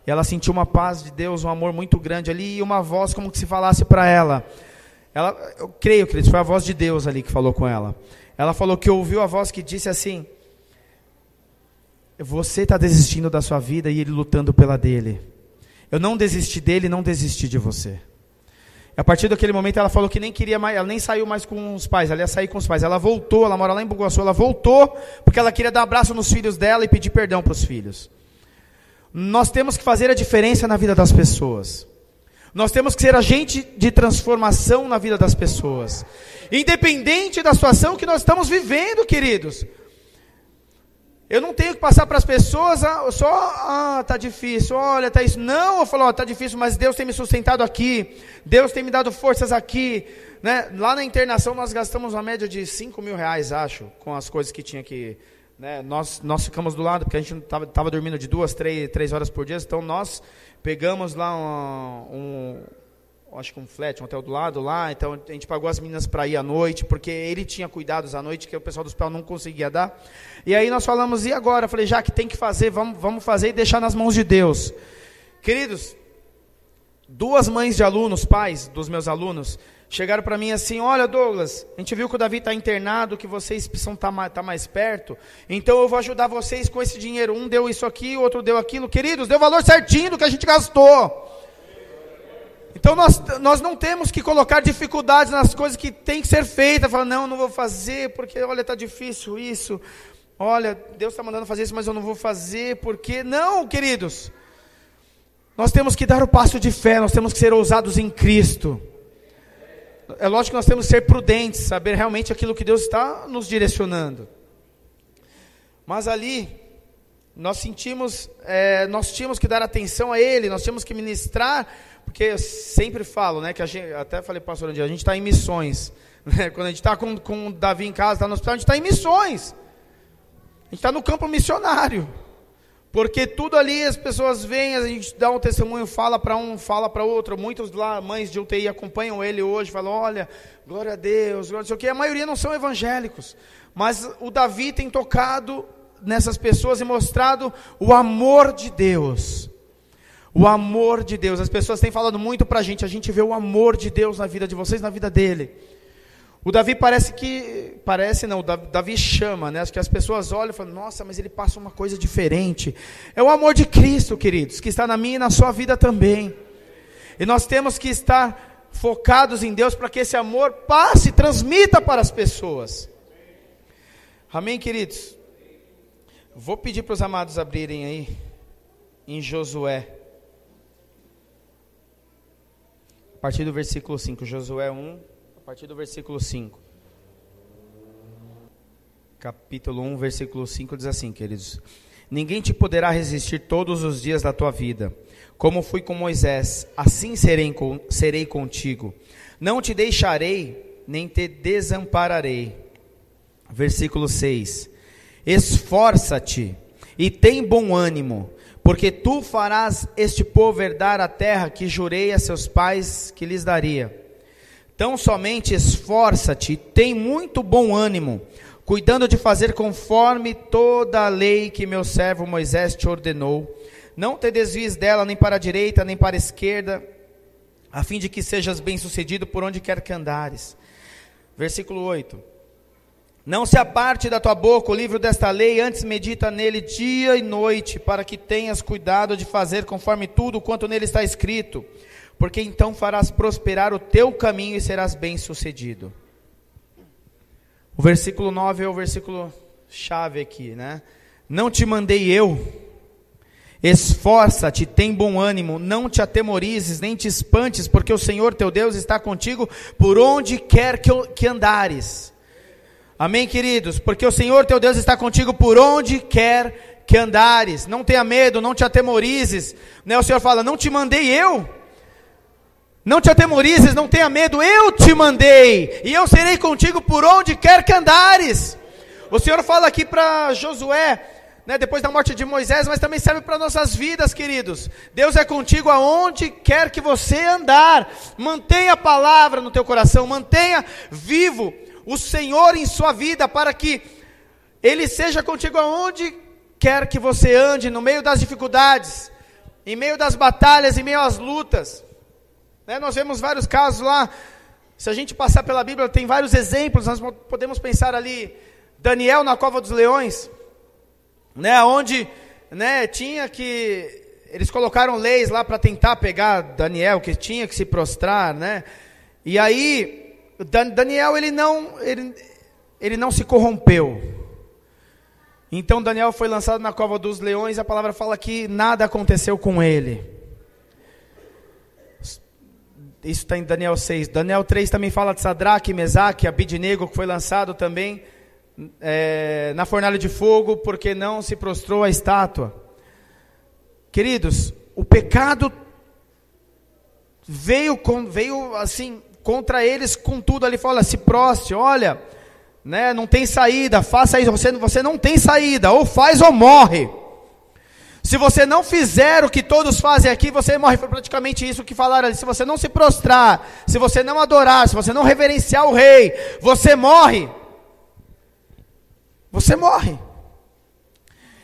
E ela sentiu uma paz de Deus, um amor muito grande ali, e uma voz como que se falasse para ela. Eu creio que foi a voz de Deus ali que falou com ela. Ela falou que ouviu a voz que disse assim, você está desistindo da sua vida e ele lutando pela dele. Eu não desisti dele, não desisti de você. A partir daquele momento ela falou que nem queria mais, ela nem saiu mais com os pais, ela ia sair com os pais. Ela voltou, ela mora lá em Bugaçu, ela voltou porque ela queria dar um abraço nos filhos dela e pedir perdão para os filhos. Nós temos que fazer a diferença na vida das pessoas. Nós temos que ser agente de transformação na vida das pessoas. Independente da situação que nós estamos vivendo, queridos. Eu não tenho que passar para as pessoas tá difícil, olha, tá isso. Não, eu falo, tá difícil, mas Deus tem me sustentado aqui, Deus tem me dado forças aqui, né? Lá na internação nós gastamos uma média de 5 mil reais, acho, com as coisas que tinha que, né? Nós ficamos do lado, porque a gente estava dormindo de 2, 3 horas por dia, então nós pegamos lá acho que um flat, um hotel do lado lá, então a gente pagou as meninas para ir à noite, porque ele tinha cuidados à noite, que o pessoal do hospital não conseguia dar, e aí nós falamos, e agora? Eu falei, já que tem que fazer, vamos fazer e deixar nas mãos de Deus. Queridos, 2 mães de alunos, pais dos meus alunos, chegaram para mim assim, olha Douglas, a gente viu que o Davi está internado, que vocês precisam estar mais perto, então eu vou ajudar vocês com esse dinheiro, um deu isso aqui, o outro deu aquilo, queridos, deu o valor certinho do que a gente gastou. Então nós não temos que colocar dificuldades nas coisas que tem que ser feitas. Falar, não vou fazer porque, olha, está difícil isso. Olha, Deus está mandando fazer isso, mas eu não vou fazer porque... Não, queridos. Nós temos que dar o passo de fé, nós temos que ser ousados em Cristo. É lógico que nós temos que ser prudentes, saber realmente aquilo que Deus está nos direcionando. Mas ali... nós tínhamos que dar atenção a Ele, nós tínhamos que ministrar, porque eu sempre falo, né, que até falei para o pastor um dia, a gente está em missões, né, quando a gente está com o Davi em casa, está no hospital, a gente está em missões, a gente está no campo missionário, porque tudo ali as pessoas vêm, a gente dá um testemunho, fala para um, fala para outro, muitos lá, mães de UTI acompanham ele hoje, falam, olha, glória a Deus, glória a Deus, que a maioria não são evangélicos, mas o Davi tem tocado nessas pessoas e mostrado o amor de Deus. O amor de Deus. As pessoas têm falado muito para a gente vê o amor de Deus na vida de vocês, na vida dele. O Davi Davi chama, né? Acho que as pessoas olham e falam, nossa, mas ele passa uma coisa diferente. É o amor de Cristo, queridos, que está na minha e na sua vida também. E nós temos que estar focados em Deus para que esse amor passe, transmita para as pessoas. Amém, queridos? Vou pedir para os amados abrirem aí, em Josué, a partir do versículo 5, Josué 1, a partir do versículo 5. Capítulo 1, versículo 5 diz assim, queridos: ninguém te poderá resistir todos os dias da tua vida, como fui com Moisés, assim serei contigo, não te deixarei, nem te desampararei. Versículo 6, esforça-te e tem bom ânimo, porque tu farás este povo herdar a terra que jurei a seus pais que lhes daria. Tão somente esforça-te e tem muito bom ânimo, cuidando de fazer conforme toda a lei que meu servo Moisés te ordenou. Não te desvies dela nem para a direita nem para a esquerda, a fim de que sejas bem-sucedido por onde quer que andares. Versículo 8. Não se aparte da tua boca o livro desta lei, antes medita nele dia e noite, para que tenhas cuidado de fazer conforme tudo quanto nele está escrito, porque então farás prosperar o teu caminho e serás bem-sucedido. O versículo 9 é o versículo chave aqui, né? Não te mandei eu, Esforça-te, tem bom ânimo, não te atemorizes, nem te espantes, porque o Senhor teu Deus está contigo por onde quer que andares. Amém, queridos? Porque o Senhor teu Deus está contigo por onde quer que andares. Não tenha medo, não te atemorizes, né? O Senhor fala, não te mandei eu? Não te atemorizes, não tenha medo, eu te mandei, e eu serei contigo por onde quer que andares. O Senhor fala aqui para Josué, né, depois da morte de Moisés, mas também serve para nossas vidas, queridos. Deus é contigo aonde quer que você andar. Mantenha a palavra no teu coração, mantenha vivo o Senhor em sua vida, para que Ele seja contigo aonde quer que você ande, no meio das dificuldades, em meio das batalhas, em meio às lutas. Né, nós vemos vários casos lá, se a gente passar pela Bíblia, tem vários exemplos, nós podemos pensar ali, Daniel na cova dos leões, né, onde, né, tinha que, eles colocaram leis lá para tentar pegar Daniel, que tinha que se prostrar, né, e aí, Daniel ele não se corrompeu, então Daniel foi lançado na cova dos leões, a palavra fala que nada aconteceu com ele, isso está em Daniel 6, Daniel 3 também fala de Sadraque, Mesaque, Abidnego, que foi lançado também, na fornalha de fogo, porque não se prostrou à estátua. Queridos, o pecado veio assim contra eles com tudo ali, fala, se prostre, olha, né, não tem saída, faça isso, você não tem saída, ou faz ou morre. Se você não fizer o que todos fazem aqui, você morre. Foi praticamente isso que falaram ali. Se você não se prostrar, se você não adorar, se você não reverenciar o rei, você morre. Você morre.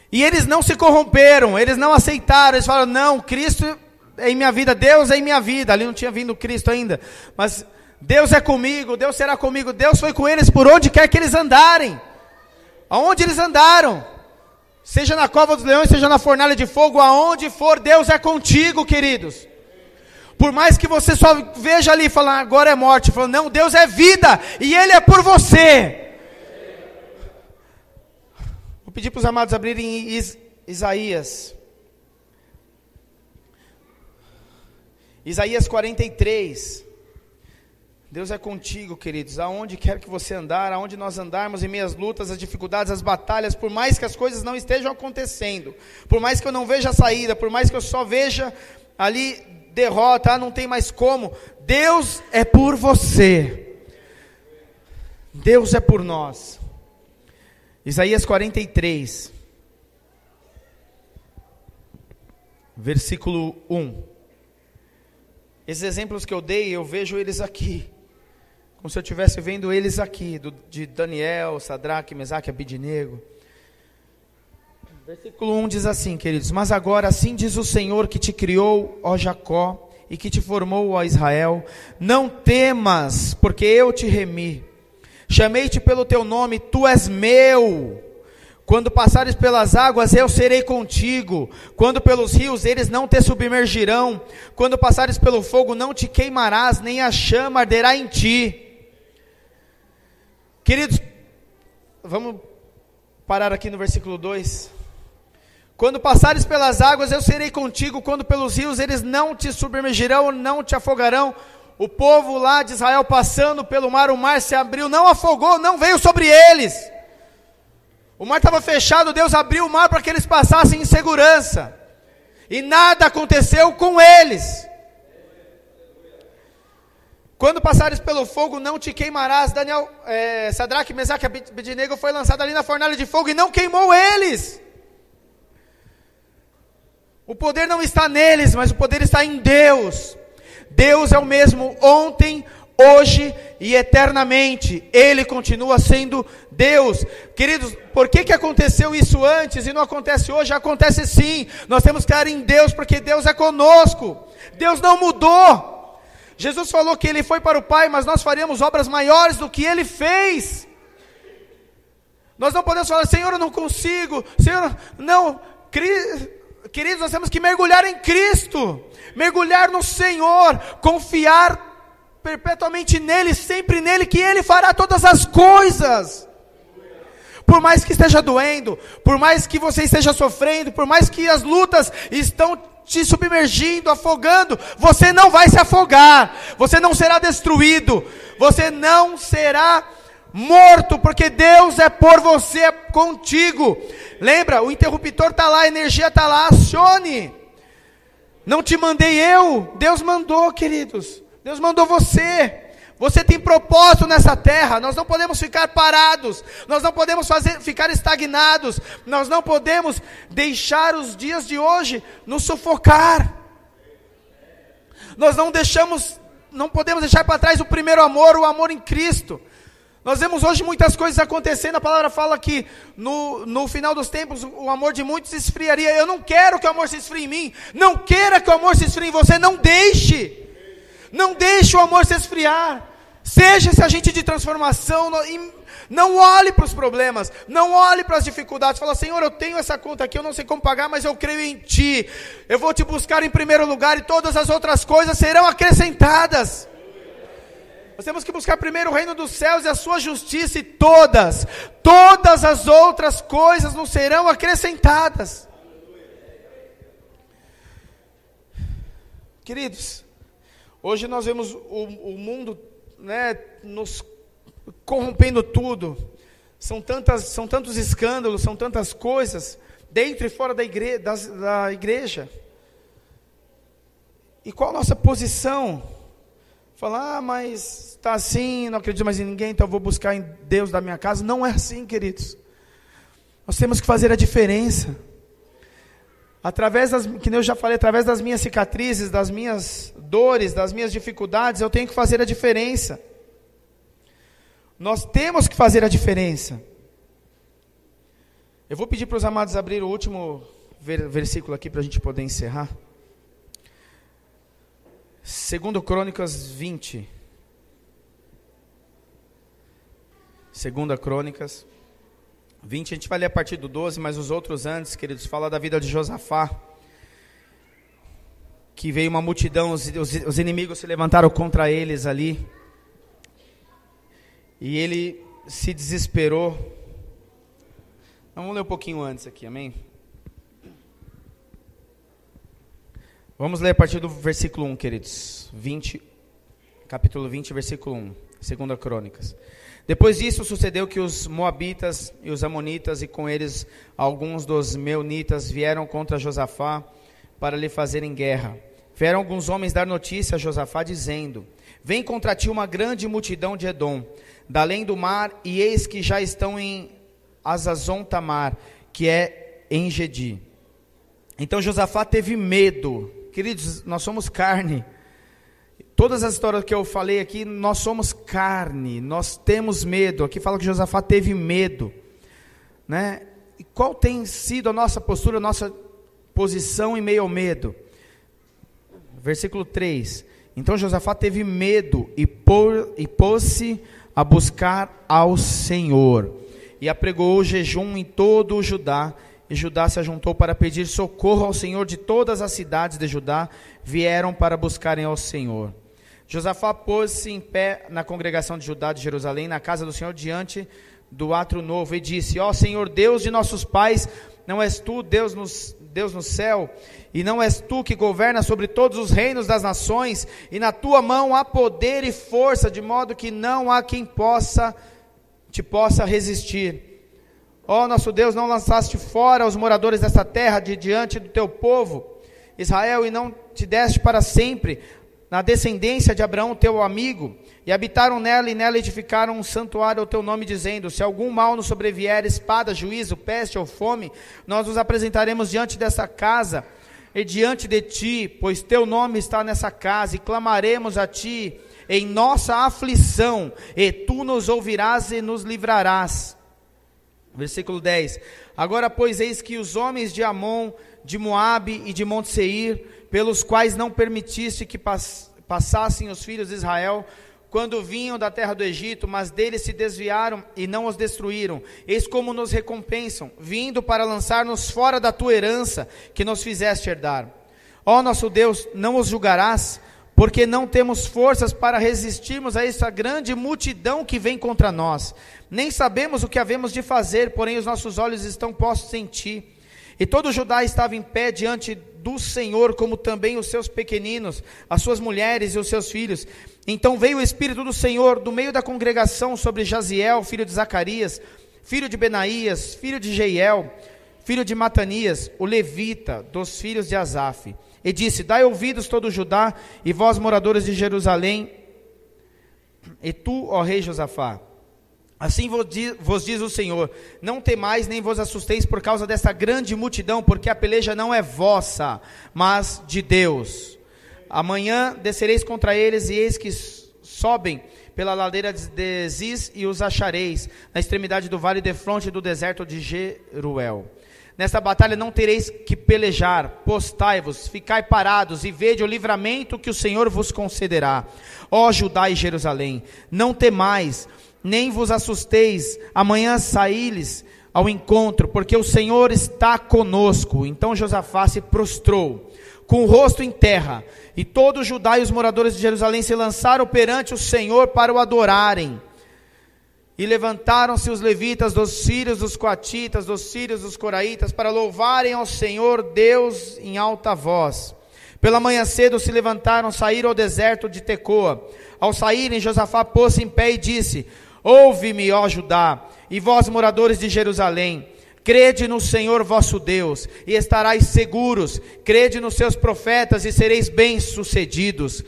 E eles não se corromperam, eles não aceitaram, eles falaram, não, Cristo é em minha vida, Deus é em minha vida. Ali não tinha vindo Cristo ainda, mas Deus é comigo, Deus será comigo. Deus foi com eles por onde quer que eles andarem. Aonde eles andaram, seja na cova dos leões, seja na fornalha de fogo, aonde for, Deus é contigo, queridos. Por mais que você só veja ali e falar, agora é morte, falando, não, Deus é vida, e Ele é por você. Vou pedir para os amados abrirem Isaías. Isaías 43. Deus é contigo, queridos, aonde quer que você andar, aonde nós andarmos, em meio às lutas, as dificuldades, as batalhas, por mais que as coisas não estejam acontecendo, por mais que eu não veja a saída, por mais que eu só veja ali derrota, não tem mais como, Deus é por você, Deus é por nós. Isaías 43, versículo 1. Esses exemplos que eu dei, eu vejo eles aqui, como se eu estivesse vendo eles aqui, de Daniel, Sadraque, Mesaque, Abidnego. Versículo 1 diz assim, queridos, mas agora assim diz o Senhor que te criou, ó Jacó, e que te formou, ó Israel, não temas, porque eu te remi, chamei-te pelo teu nome, tu és meu. Quando passares pelas águas, eu serei contigo. Quando pelos rios, eles não te submergirão. Quando passares pelo fogo, não te queimarás, nem a chama arderá em ti. Queridos, vamos parar aqui no versículo 2. Quando passares pelas águas, eu serei contigo. Quando pelos rios, eles não te submergirão, não te afogarão. O povo lá de Israel passando pelo mar, o mar se abriu, não afogou, não veio sobre eles. O mar estava fechado, Deus abriu o mar para que eles passassem em segurança. E nada aconteceu com eles. Quando passares pelo fogo, não te queimarás. Sadraque, Mesaque e Abidnego foi lançado ali na fornalha de fogo e não queimou eles. O poder não está neles, mas o poder está em Deus. Deus é o mesmo ontem, hoje e eternamente. Ele continua sendo Deus. Queridos, por que aconteceu isso antes e não acontece hoje? Acontece sim. Nós temos que estar em Deus, porque Deus é conosco. Deus não mudou. Jesus falou que Ele foi para o Pai, mas nós faríamos obras maiores do que Ele fez. Nós não podemos falar, Senhor, eu não consigo. Senhor, não. Queridos, nós temos que mergulhar em Cristo. Mergulhar no Senhor. Confiar perpetuamente nele, sempre nele, que Ele fará todas as coisas. Por mais que esteja doendo, por mais que você esteja sofrendo, por mais que as lutas estão te submergindo, afogando, você não vai se afogar, você não será destruído, você não será morto, porque Deus é por você, é contigo. Lembra, o interruptor está lá, a energia está lá, acione. Não te mandei eu, Deus mandou, queridos. Deus mandou você. Você tem propósito nessa terra. Nós não podemos ficar parados. Nós não podemos ficar estagnados. Nós não podemos deixar os dias de hoje nos sufocar. Nós não podemos deixar para trás o primeiro amor, o amor em Cristo. Nós vemos hoje muitas coisas acontecendo. A palavra fala que no final dos tempos o amor de muitos se esfriaria. Eu não quero que o amor se esfrie em mim. Não queira que o amor se esfrie em você. Não deixe o amor se esfriar. Seja esse agente de transformação. Não olhe para os problemas, não olhe para as dificuldades. Fala: Senhor, eu tenho essa conta aqui, eu não sei como pagar, mas eu creio em Ti. Eu vou Te buscar em primeiro lugar, e todas as outras coisas serão acrescentadas. Nós temos que buscar primeiro o reino dos céus e a sua justiça, e todas as outras coisas nos serão acrescentadas. Queridos, hoje nós vemos o mundo, nos corrompendo tudo. São tantos escândalos, são tantas coisas, dentro e fora da igreja. E qual a nossa posição? Falar: mas está assim, não acredito mais em ninguém, então eu vou buscar em Deus da minha casa. Não é assim, queridos. Nós temos que fazer a diferença. Que eu já falei, através das minhas cicatrizes, das minhas dores, das minhas dificuldades, eu tenho que fazer a diferença. Nós temos que fazer a diferença. Eu vou pedir para os amados abrir o último versículo aqui para a gente poder encerrar. 2 Crônicas 20. 2 Crônicas 20, a gente vai ler a partir do 12, mas os outros antes, queridos, fala da vida de Josafá, que veio uma multidão, os inimigos se levantaram contra eles ali, e ele se desesperou. Vamos ler um pouquinho antes aqui, amém? Vamos ler a partir do versículo 1, queridos. Capítulo 20, versículo 1. 2 Crônicas. Depois disso sucedeu que os moabitas e os amonitas, e com eles alguns dos meunitas, vieram contra Josafá para lhe fazerem guerra. Vieram alguns homens dar notícia a Josafá, dizendo: vem contra ti uma grande multidão de Edom, da além do mar, e eis que já estão em Azazon Tamar, que é em Gedi. Então Josafá teve medo. Queridos, nós somos carne. Todas as histórias que eu falei aqui, nós somos carne, nós temos medo. Aqui fala que Josafá teve medo, né? E qual tem sido a nossa postura, a nossa posição em meio ao medo? Versículo 3. Então Josafá teve medo e pôs-se a buscar ao Senhor, e apregou o jejum em todo o Judá. E Judá se ajuntou para pedir socorro ao Senhor. De todas as cidades de Judá vieram para buscarem ao Senhor. Josafá pôs-se em pé na congregação de Judá de Jerusalém, na casa do Senhor, diante do átrio novo, e disse: ó Senhor, Deus de nossos pais, não és tu Deus no céu, e não és tu que governa sobre todos os reinos das nações, e na tua mão há poder e força, de modo que não há quem te possa resistir. Ó nosso Deus, não lançaste fora os moradores desta terra de diante do teu povo Israel, e não te deste para sempre na descendência de Abraão teu amigo, e habitaram nela, e nela edificaram um santuário ao teu nome, dizendo: se algum mal nos sobrevier, espada, juízo, peste ou fome, nós nos apresentaremos diante dessa casa e diante de ti, pois teu nome está nessa casa, e clamaremos a ti em nossa aflição, e tu nos ouvirás e nos livrarás. Versículo 10. Agora, pois, eis que os homens de Amon, de Moabe e de Monte Seir, pelos quais não permitiste que passassem os filhos de Israel, quando vinham da terra do Egito, mas deles se desviaram e não os destruíram, eis como nos recompensam, vindo para lançar-nos fora da tua herança, que nos fizeste herdar. Ó nosso Deus, não os julgarás, porque não temos forças para resistirmos a essa grande multidão que vem contra nós. Nem sabemos o que havemos de fazer, porém os nossos olhos estão postos em ti. E todo Judá estava em pé diante do Senhor, como também os seus pequeninos, as suas mulheres e os seus filhos. Então veio o Espírito do Senhor do meio da congregação sobre Jaziel, filho de Zacarias, filho de Benaías, filho de Jeiel, filho de Matanias, o levita, dos filhos de Asaf. E disse: dai ouvidos todo Judá, e vós moradores de Jerusalém, e tu, ó rei Josafá. Assim vos diz o Senhor: não temais nem vos assusteis por causa desta grande multidão, porque a peleja não é vossa, mas de Deus. Amanhã descereis contra eles, e eis que sobem pela ladeira de Ziz, e os achareis na extremidade do vale defronte do deserto de Jeruel. Nesta batalha não tereis que pelejar, postai-vos, ficai parados, e vede o livramento que o Senhor vos concederá. Ó Judá e Jerusalém, não temais, nem vos assusteis, amanhã saí-lhes ao encontro, porque o Senhor está conosco. Então Josafá se prostrou, com o rosto em terra, e todo Judá e os moradores de Jerusalém se lançaram perante o Senhor para o adorarem. E levantaram-se os levitas dos sírios, dos coatitas, dos sírios, dos coraitas, para louvarem ao Senhor Deus em alta voz. Pela manhã cedo se levantaram, saíram ao deserto de Tecoa. Ao saírem, Josafá pôs-se em pé e disse: ouve-me, ó Judá, e vós moradores de Jerusalém, crede no Senhor vosso Deus, e estarais seguros, crede nos seus profetas, e sereis bem-sucedidos.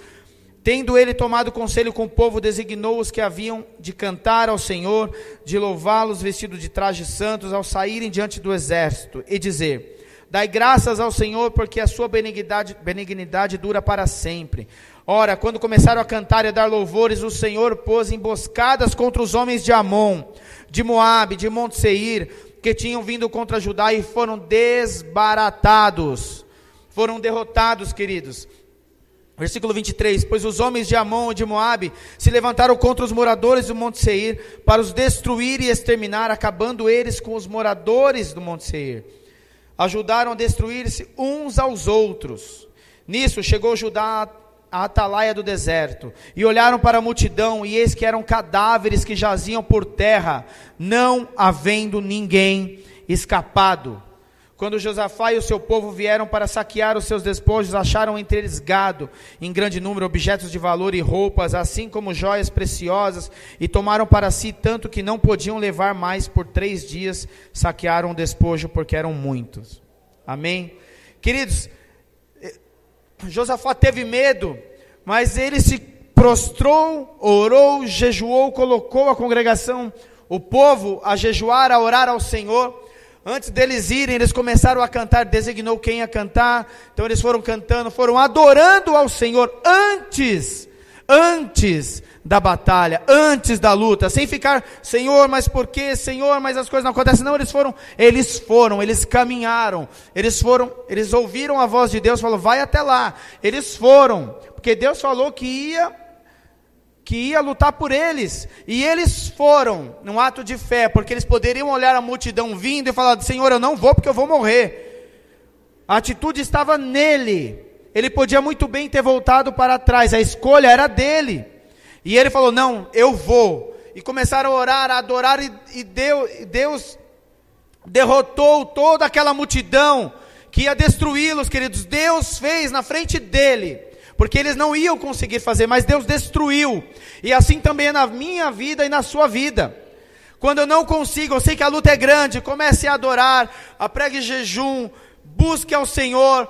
Tendo ele tomado conselho com o povo, designou os que haviam de cantar ao Senhor, de louvá-los vestidos de trajes santos, ao saírem diante do exército, e dizer: dai graças ao Senhor, porque a sua benignidade dura para sempre. Ora, quando começaram a cantar e a dar louvores, o Senhor pôs emboscadas contra os homens de Amon, de Moabe, de Monte Seir, que tinham vindo contra Judá, e foram desbaratados, foram derrotados, queridos. Versículo 23, pois os homens de Amon e de Moabe se levantaram contra os moradores do Monte Seir, para os destruir e exterminar, acabando eles com os moradores do Monte Seir. Ajudaram a destruir-se uns aos outros. Nisso chegou Judá à atalaia do deserto, e olharam para a multidão, e eis que eram cadáveres que jaziam por terra, não havendo ninguém escapado. Quando Josafá e o seu povo vieram para saquear os seus despojos, acharam entre eles gado, em grande número, objetos de valor e roupas, assim como joias preciosas, e tomaram para si tanto que não podiam levar mais. Por 3 dias saquearam o despojo, porque eram muitos. Amém? Queridos, Josafá teve medo, mas ele se prostrou, orou, jejuou, colocou a congregação, o povo, a jejuar, a orar ao Senhor. Antes deles irem, eles começaram a cantar, designou quem ia cantar, então eles foram cantando, foram adorando ao Senhor antes da batalha, antes da luta, sem ficar: Senhor, mas por quê? Senhor, mas as coisas não acontecem. Não, eles caminharam, eles ouviram a voz de Deus, falou: vai até lá. Eles foram, porque Deus falou que ia lutar por eles, e eles foram, num ato de fé, porque eles poderiam olhar a multidão vindo e falar: Senhor, eu não vou porque eu vou morrer. A atitude estava nele, ele podia muito bem ter voltado para trás, a escolha era dele, e ele falou: não, eu vou. E começaram a orar, a adorar, e Deus derrotou toda aquela multidão que ia destruí-los, queridos. Deus fez na frente dele, porque eles não iam conseguir fazer, mas Deus destruiu. E assim também é na minha vida e na sua vida. Quando eu não consigo, eu sei que a luta é grande, comece a adorar, pregue jejum, busque ao Senhor,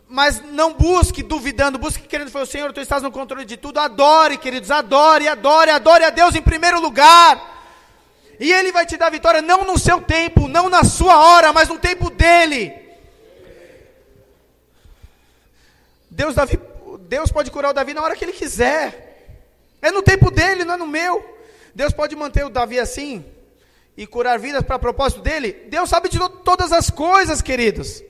mas não busque duvidando, busque querendo falar: Senhor, Tu estás no controle de tudo. Adore, queridos, adore a Deus em primeiro lugar, e Ele vai te dar vitória, não no seu tempo, não na sua hora, mas no tempo dEle. Deus pode curar o Davi na hora que Ele quiser, é no tempo dEle, não é no meu. Deus pode manter o Davi assim, e curar vidas para propósito dEle. Deus sabe de todas as coisas, queridos.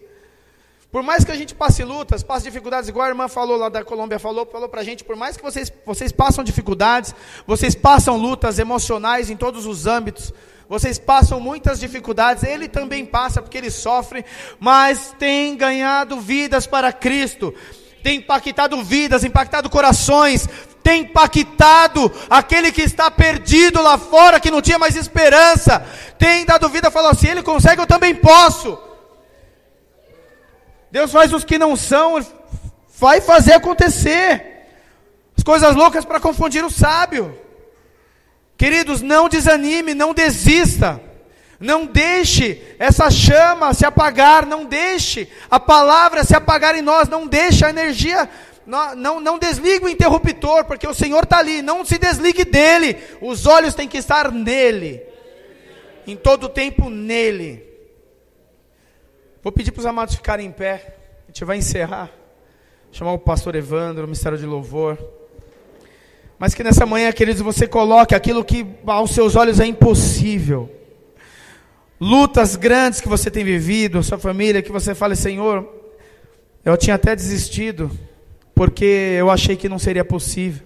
Por mais que a gente passe lutas, passe dificuldades, igual a irmã falou lá da Colômbia, falou para a gente: por mais que vocês passam dificuldades, vocês passam lutas emocionais em todos os âmbitos, vocês passam muitas dificuldades, Ele também passa, porque Ele sofre, mas tem ganhado vidas para Cristo, tem impactado vidas, impactado corações, tem impactado aquele que está perdido lá fora, que não tinha mais esperança, tem dado vida, falou, se ele consegue, eu também posso. Deus faz os que não são, vai fazer acontecer, as coisas loucas para confundir o sábio. Queridos, não desanime, não desista, não deixe essa chama se apagar, não deixe a palavra se apagar em nós, não deixe a energia, não desligue o interruptor, porque o Senhor está ali, não se desligue dele, os olhos têm que estar nele, em todo o tempo nele. Vou pedir para os amados ficarem em pé, a gente vai encerrar, chamar o pastor Evandro, o ministério de louvor, mas que nessa manhã, queridos, você coloque aquilo que aos seus olhos é impossível, lutas grandes que você tem vivido, sua família, que você fale, Senhor, eu tinha até desistido, porque eu achei que não seria possível.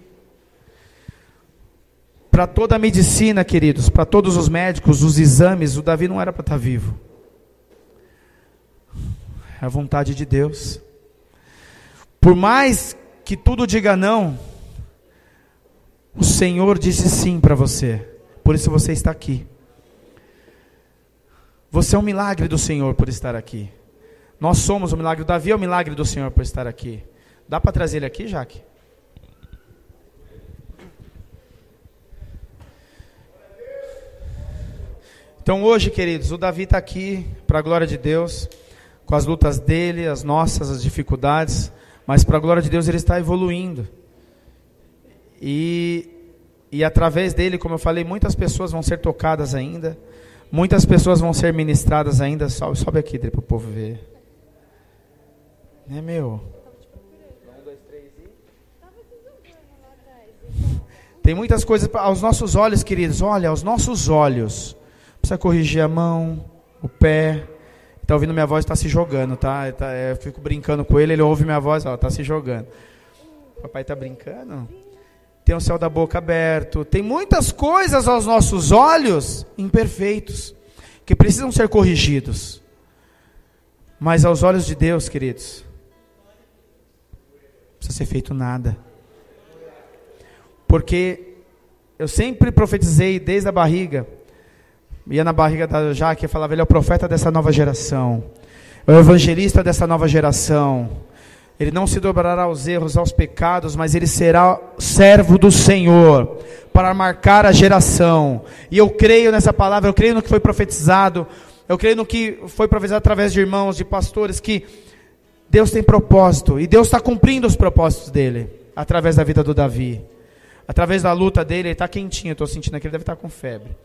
Para toda a medicina, queridos, para todos os médicos, os exames, o Davi não era para estar vivo. É a vontade de Deus. Por mais que tudo diga não, o Senhor disse sim para você. Por isso você está aqui. Você é um milagre do Senhor por estar aqui. Nós somos o milagre. O Davi é o milagre do Senhor por estar aqui. Dá para trazer ele aqui, Jaque? Então hoje, queridos, o Davi está aqui para a glória de Deus, com as lutas dele, as nossas, as dificuldades, mas para a glória de Deus ele está evoluindo. E através dele, como eu falei, muitas pessoas vão ser tocadas ainda, muitas pessoas vão ser ministradas ainda. Sobe aqui para o povo ver. Né, meu? Tem muitas coisas aos nossos olhos, queridos. Olha, aos nossos olhos. Precisa corrigir a mão, o pé. Está ouvindo minha voz, está se jogando, tá? Eu fico brincando com ele, ele ouve minha voz, está se jogando. Papai está brincando? Tem o céu da boca aberto. Tem muitas coisas aos nossos olhos imperfeitos, que precisam ser corrigidos. Mas aos olhos de Deus, queridos, não precisa ser feito nada. Porque eu sempre profetizei desde a barriga, ia na barriga da Jaque e falava, ele é o profeta dessa nova geração, é o evangelista dessa nova geração, ele não se dobrará aos erros, aos pecados, mas ele será servo do Senhor, para marcar a geração. E eu creio nessa palavra, eu creio no que foi profetizado, eu creio no que foi profetizado através de irmãos, de pastores, que Deus tem propósito, e Deus está cumprindo os propósitos dele, através da vida do Davi. Através da luta dele, ele está quentinho, eu estou sentindo que ele deve estar com febre.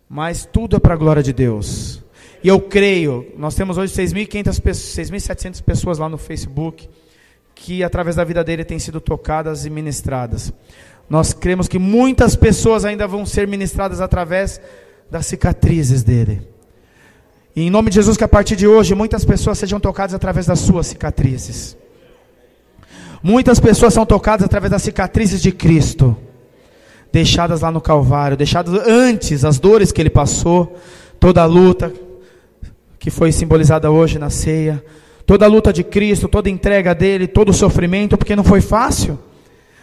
Mas tudo é para a glória de Deus. E eu creio, nós temos hoje 6.700 pessoas lá no Facebook, que através da vida dele têm sido tocadas e ministradas. Nós cremos que muitas pessoas ainda vão ser ministradas através das cicatrizes dele. E em nome de Jesus, que a partir de hoje, muitas pessoas sejam tocadas através das suas cicatrizes. Muitas pessoas são tocadas através das cicatrizes de Cristo, deixadas lá no Calvário, deixadas antes, as dores que ele passou, toda a luta que foi simbolizada hoje na ceia, toda a luta de Cristo, toda a entrega dele, todo o sofrimento, porque não foi fácil.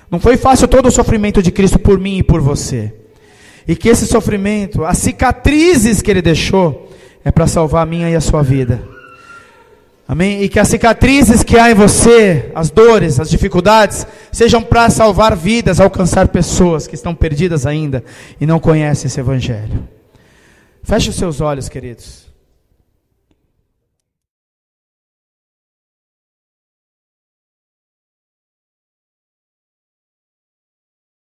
Não foi fácil todo o sofrimento de Cristo por mim e por você. E que esse sofrimento, as cicatrizes que ele deixou, é para salvar a minha e a sua vida. Amém? E que as cicatrizes que há em você, as dores, as dificuldades, sejam para salvar vidas, alcançar pessoas que estão perdidas ainda e não conhecem esse evangelho. Feche os seus olhos, queridos.